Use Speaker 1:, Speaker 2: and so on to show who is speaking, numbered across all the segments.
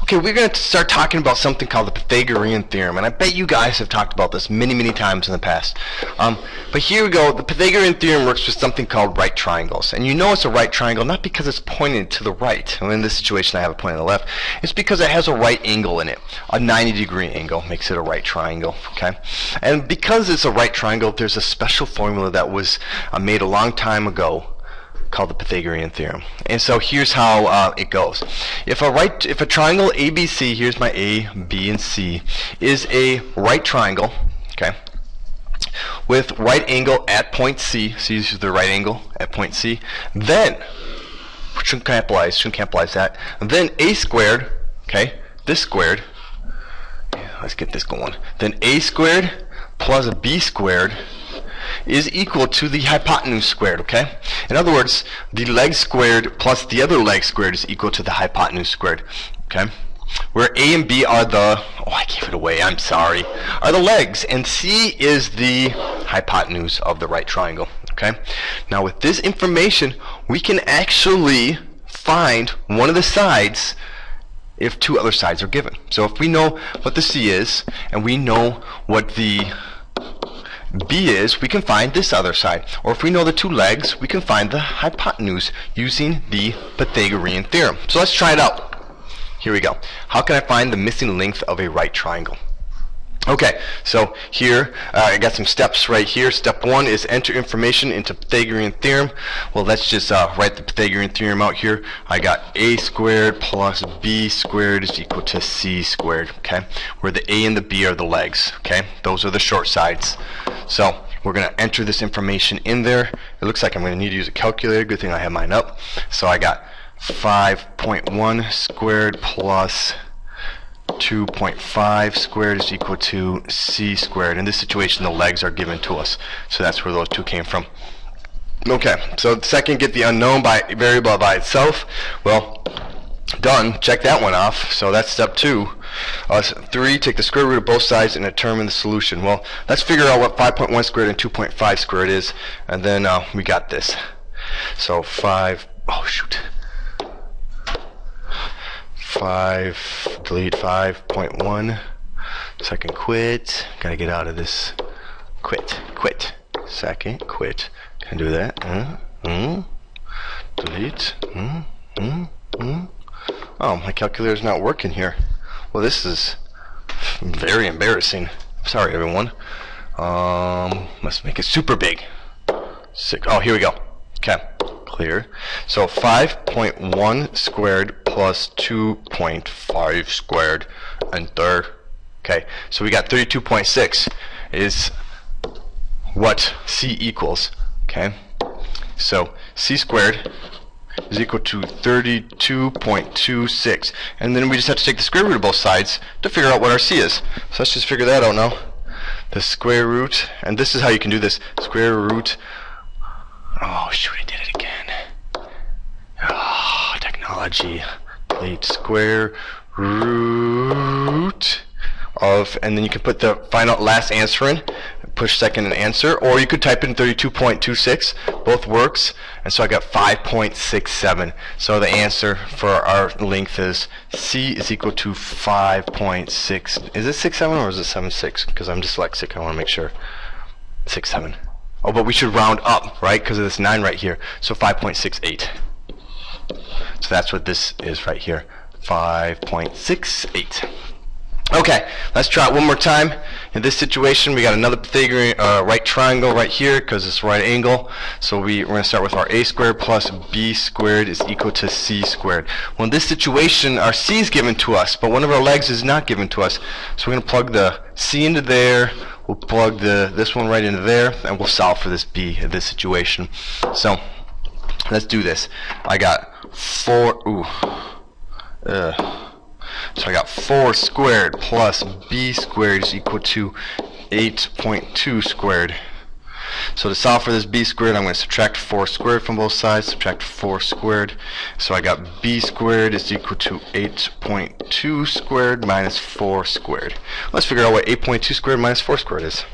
Speaker 1: Okay, we're going to start talking about something called the Pythagorean theorem, and I bet you guys have talked about this many, many times in the past. But here we go. The Pythagorean theorem works with something called right triangles, and you know it's a right triangle not because it's pointed to the right. Well, in this situation, I have it pointed to the left. It's because it has a right angle in it. A 90-degree angle makes it a right triangle. Okay, and because it's a right triangle, there's a special formula that was made a long time ago called the Pythagorean theorem. And so here's how it goes. If a triangle ABC, here's my A, B, and C, is a right triangle, okay, with right angle at point C, so this is the right angle at point C, then, shouldn't capitalize that, then A squared, okay, this squared, let's get this going, then A squared plus B squared is equal to the hypotenuse squared, okay? In other words, the leg squared plus the other leg squared is equal to the hypotenuse squared, okay? Where A and B are the, oh, I gave it away, I'm sorry, are the legs, and C is the hypotenuse of the right triangle, okay? Now with this information, we can actually find one of the sides if two other sides are given. So if we know what the C is, and we know what the B is, we can find this other side. Or if we know the two legs, we can find the hypotenuse using the Pythagorean theorem. So let's try it out. Here we go. How can I find the missing length of a right triangle? Okay, so here I got some steps right here. Step 1 is enter information into Pythagorean theorem. Well, let's just write the Pythagorean theorem out here. I got A squared plus B squared is equal to C squared, okay? Where the A and the B are the legs, okay? Those are the short sides. So we're going to enter this information in there. It looks like I'm going to need to use a calculator. Good thing I have mine up. So I got 5.1 squared plus 2.5 squared is equal to C squared. In this situation, the legs are given to us. So that's where those two came from. Okay, so second, get the unknown variable by itself. Well, done. Check that one off. So that's step 2. 3, take the square root of both sides and determine the solution. Well, let's figure out what 5.1 squared and 2.5 squared is, and then we got this. So 5, delete 5.1. Second, quit. Gotta get out of this. Quit. Second, quit. Can I do that? Delete. Oh, my calculator's not working here. Well, this is very embarrassing. Sorry, everyone. Let's make it super big. 6. Oh, here we go. Okay, clear. So 5.1 squared plus 2.5 squared, enter. Okay, so we got 32.6 is what C equals. Okay, so C squared is equal to 32.26, and then we just have to take the square root of both sides to figure out what our C is. So let's just figure that out now. The square root, and this is how you can do this, square root, oh shoot, I did it again. Oh, technology. Delete square root of, and then you can put the final last answer in, push second and answer, or you could type in 32.26, both works, and so I got 5.67. So the answer for our length is C is equal to 5.6. Is it 6.7 or is it 7.6? Because I'm dyslexic, I want to make sure. 6.7. Oh, but we should round up, right? Because of this 9 right here. So 5.68. So that's what this is right here. 5.68. Okay, let's try it one more time. In this situation, we got another Pythagorean right triangle right here because it's right angle. So we're going to start with our A squared plus B squared is equal to C squared. Well, in this situation, our C is given to us, but one of our legs is not given to us. So we're going to plug the C into there. We'll plug this one right into there, and we'll solve for this B in this situation. So let's do this. I got 4. So I got 4 squared plus B squared is equal to 8.2 squared. So to solve for this B squared, I'm going to subtract 4 squared from both sides, subtract 4 squared. So I got B squared is equal to 8.2 squared minus 4 squared. Let's figure out what 8.2 squared minus 4 squared is.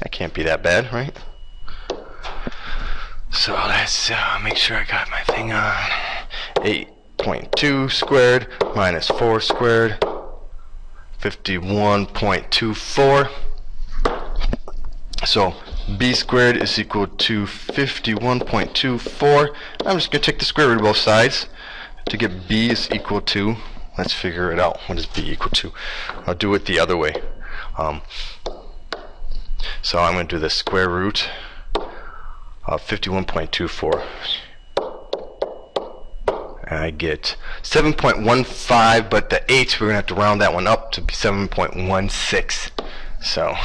Speaker 1: That can't be that bad, right? So let's make sure I got my thing on. 51.2 squared minus 4 squared, 51.24. So b squared is equal to 51.24. I'm just going to take the square root of both sides to get b is equal to, let's figure it out. What is b equal to? I'll do it the other way. So I'm going to do the square root of 51.24. And I get 7.15, but the 8, we're going to have to round that one up to be 7.16. So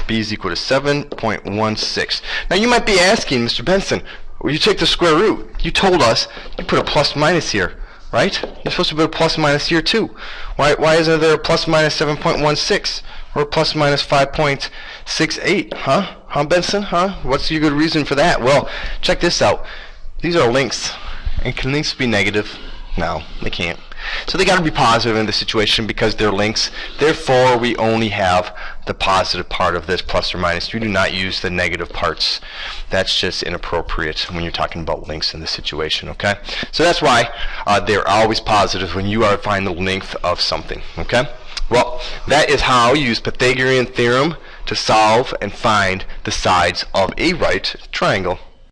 Speaker 1: b is equal to 7.16. Now you might be asking, Mr. Benson, well, you take the square root. You told us you put a plus minus here, right? You're supposed to put a plus minus here too. Why isn't there a plus minus 7.16 or a plus minus 5.68? Huh, Benson? Huh? What's your good reason for that? Well, check this out. These are links. And can links be negative? No, they can't. So they got to be positive in this situation because they're links. Therefore, we only have the positive part of this, plus or minus. We do not use the negative parts. That's just inappropriate when you're talking about links in this situation, okay? So that's why they're always positive when you are finding the length of something, okay? Well, that is how you use Pythagorean theorem to solve and find the sides of a right triangle.